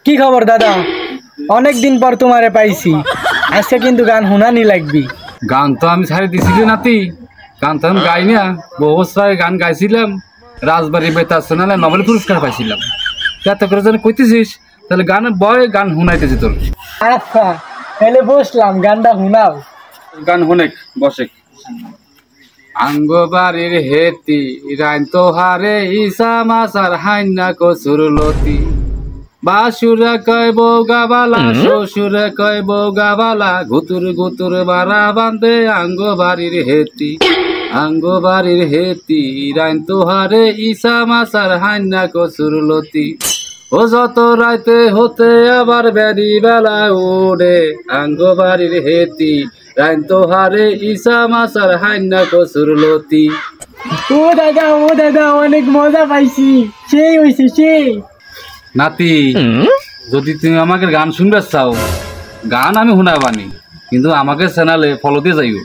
কি খবর দাদা? অনেক দিন পর তোমারে পাইছি, আজকে কিন্তু গান শুনানি লাগবি। গান তো আমি ছাড়ি দিছিলি নাতি, গান তো আমি গাই না। বহু বছর আগে গান গাইছিলাম, রাজবাড়ি বেতার চ্যানেলে নোবেল পুরস্কার পাইছিলাম। এত করে যেন কইতেছিস, তাহলে গানের বয় গান শুনাইতেছি তোর। আচ্ছা তাহলে বসলাম, গানটা শুনাও। গান শুনেক বসে। আঙ্গ বাড়ির হেতি রাইন তোহারে ইসা মাসার হাইনা কচুর লতি, বাসুরে কয় বৌগাবালা শ্বশুরে কয় বৌগাবালা, গুতুর গুতুর বাড়া বান্ধে আঙ্গ বাড়ির হেতি। আঙ্গ বাড়ির হেতি রাইন তোহারে ইসা মাসার হাইনা কচুর লতি, ও যত রাইতে হতে আবার বেড়ি বেলা ওরে। আঙ্গ বাড়ির হেতি রাইন তোহারে ইসা মাসার হাইনা কচুর লতি। ও দাদা অনেক মজা পাইছি, সেই হইছে সেই। নাতি, যদি তুমি আমাকে গান শুনবে চাও, গান আমি শুনাবানি, কিন্তু আমাকে চ্যানেলে ফলো দিয়ে যাইও।